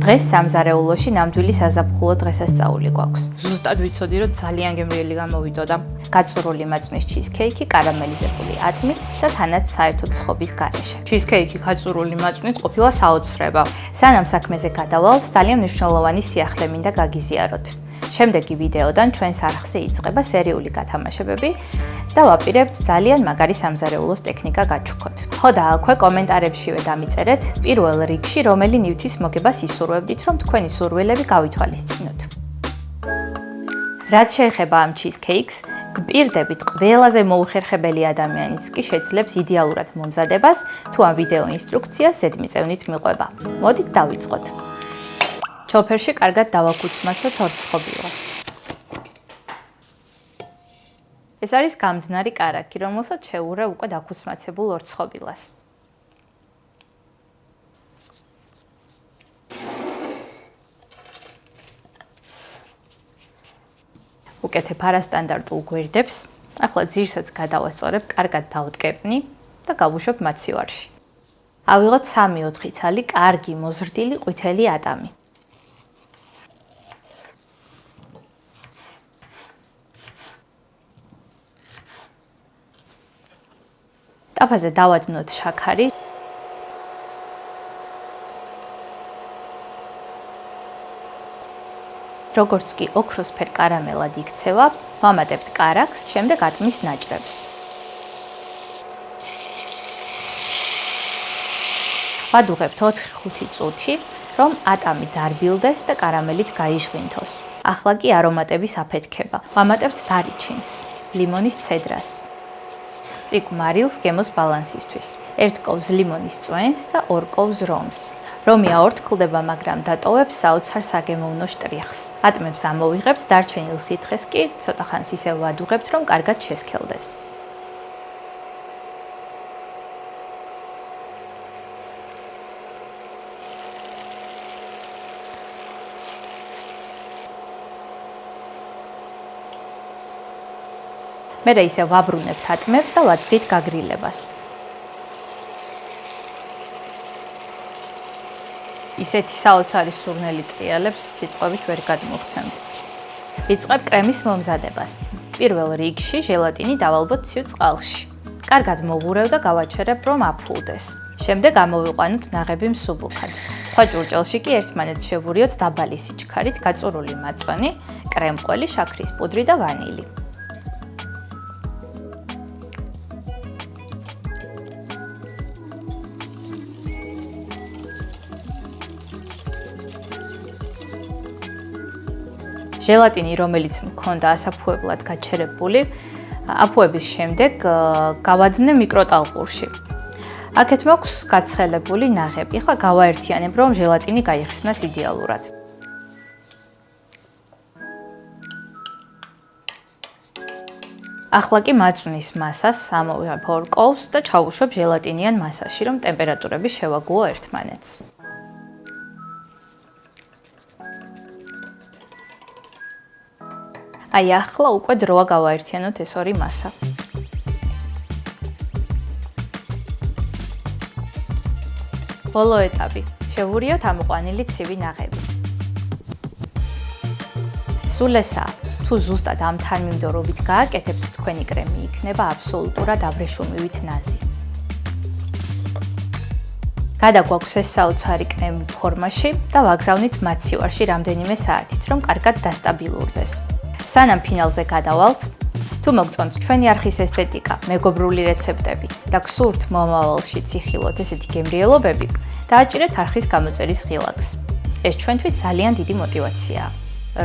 დღეს სამზარეულოში ნამდვილი საზაფხულო დღესასწაული გვაქვს. ზუსტად ვიცოდი, რომ ძალიან გემრიელი გამოვიდოდა. გაწურული მაწვნის ჩიზქეიკი, კარამელიზებული ატმით და თანაც საერთოდ ცხობის გარეშე. ჩიზქეიკი გაწურული მაწვნით ყოფილა საოცრება. სანამ საქმეზე გადავალთ, ძალიან მნიშვნელოვანი სიახლე მინდა გაგიზიაროთ. შემდეგი ვიდეოდან ჩვენს არხზე იწყება სერიული გათამაშებები და ვაპირებთ ძალიან მაგარი სამზარეულოს ტექნიკა გაჩუქოთ. ხო და აქვე კომენტარებშივე დამიწერეთ პირველ რიგში რომელი ნივთის მოგებას ისურვებდით, რომ თქვენი სურვილები გავითვალისწინოთ. რაც შეეხება ამ ჩიზქეიკს, გპირდებით ყველაზე მოუხერხებელი ადამიანიც კი შეძლებს იდეალურად მომზადებას, თუ ამ ვიდეო ინსტრუქციას ზედმიწევნით მიყვება. მოდით დავიწყოთ. ჩოფერში კარგად დავაქუცმაცოთ ორცხობილო. ეს არის გამდნარი კარაქი, რომელსაც შევურევ უკვე დაქუცმაცებულ ორცხობილას. უკეთებ არასტანდარტულ გვერდებს, ახლა ძირსაც გადავასწორებ, კარგად დავდგებნი და გავუშვებ მაცივარში. ავიღოთ 3-4 ცალი კარგი მოზრდილი ყვითელი ატამი. ტაფაზე დავადნოთ შაქარი. როგორც კი ოქროსფერ კარამელად იქცევა, ვამატებთ კარაქს, შემდეგ ატმის ნაჭრებს. ვადუღებთ 4-5 წუთი, რომ ატამი დარბილდეს და კარამელით გაიჟღინთოს. ახლა კი არომატების აფეთქება. ვამატებთ დარიჩინს, ლიმონის ცედრას. წიგ მარილს გემოს ბალანსისთვის. 1 კოვს ლიმონის წვენს და 2 კოვს რომს. რომი აორთქლდება, მაგრამ დატოვებს საოცარ საგემოვნო შტრიხს. ატმებს ამოვიღებთ, დარჩენილ სითხეს კი ცოტა ხანს ისევ ვადუღებთ, რომ კარგად შესქელდეს. მერე ისევ ვაბრუნებთ ატმებს და ვაცდით გაგრილებას. ისეთი საოცარი სურნელი ტრიალებს სიტყვებით ვერ გადმოგცემთ. ვიწყებ კრემის მომზადებას. პირველ რიგში ჟელატინი დავალბოთ ცივ წყალში. კარგად მოვურევ და გავაჩერებ, რომ აფულდეს. შემდეგ ამოვიყვანოთ ნაღები მსუბუქად. სხვა ჭურჭელში კი ერთმანეთს შევურიოთ დაბალი სიჩქარით გაწურული მაწვანი, კრემყველი, შაქრის პუდრი და ვანილი. ჟელატინი, რომელიც მქონდა ასაფუებლად გაჩერებული, აფუების შემდეგ გავადნე მიკროტალღურში. აქეთ მაქვს გაცხელებული ნაღები. ახლა გავაერთიანებ, რომ ჟელატინი გაიხსნას იდეალურად. ახლა კი მაწვნის მასას ამოვიღებ 2 კოვს და ჩავუშვებ ჟელატინიან მასაში, რომ ტემპერატურები შევაგუო ერთმანეთს. აი ახლა უკვე დროა გავაერთიანოთ ეს ორი მასა. ბოლო ეტაპი. შევურიოთ ამოყვანილი ცივი ნაღები. სულ ესაა. თუ ზუსტად ამ თანმიმდევრობით გააკეთებთ, თქვენი კრემი იქნება აბსოლუტურად აბრეშუმივით ნაზი. გადაგვაქვს ეს საოცარი კრემი ფორმაში და ვაგზავნით მაცივარში რამდენიმე საათით, რომ კარგად დასტაბილურდეს. სანამ ფინალზე გადავალთ, თუ მოგწონთ ჩვენი არხის ესთეტიკა, მეგობრული რეცეპტები და გსურთ მომავალში ციხილოთ ესეთი გემრიელობები, დააჭირეთ არხის გამოწერის ღილაკს. ეს ჩვენთვის ძალიან დიდი мотивაციაა.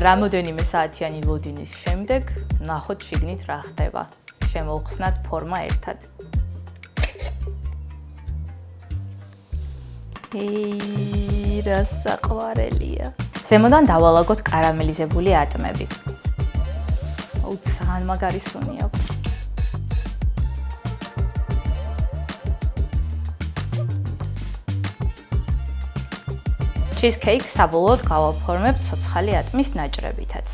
რამოდენიმე საათიანი ლოდინის შემდეგ ნახოთ შიგნით რა ხდება. შემოვხსნათ ფორმა ერთად. რა საყვარელია. ზემოდან დავალაგოთ კარამელიზებული ატმები. ძალიან მაგარი სუნი აქვს. ჩიზქეიკს საბოლოოდ გავაფორმებ ცოცხალი ატმის ნაჭრებითაც.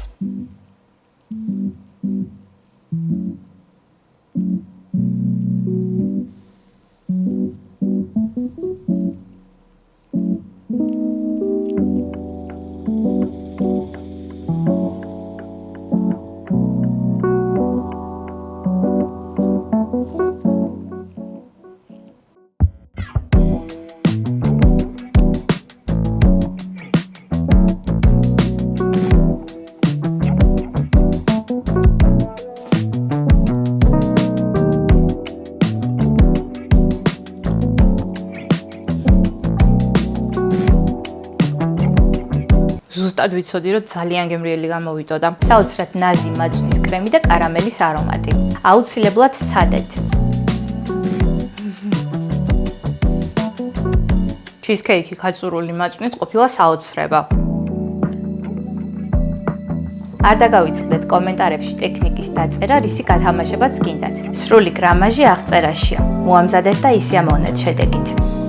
ზუსტად ვიცოდი, რომ ძალიან გემრიელი გამოვიდოდა. საოცრად ნაზი მაწვნის კრემი და კარამელის არომატი. აუცილებლად სცადეთ. ჩიზკეიკი ქაცურული მაწვნით ყოფილა საოცრება. არ დაგავიწყდეთ კომენტარებში ტექნიკის დაწერა, რისი გათამაშებაც გინდათ. სრული გრამაჟი აღწერაშია. მოამზადეთ და ისე ამოვნეთ შედეგით.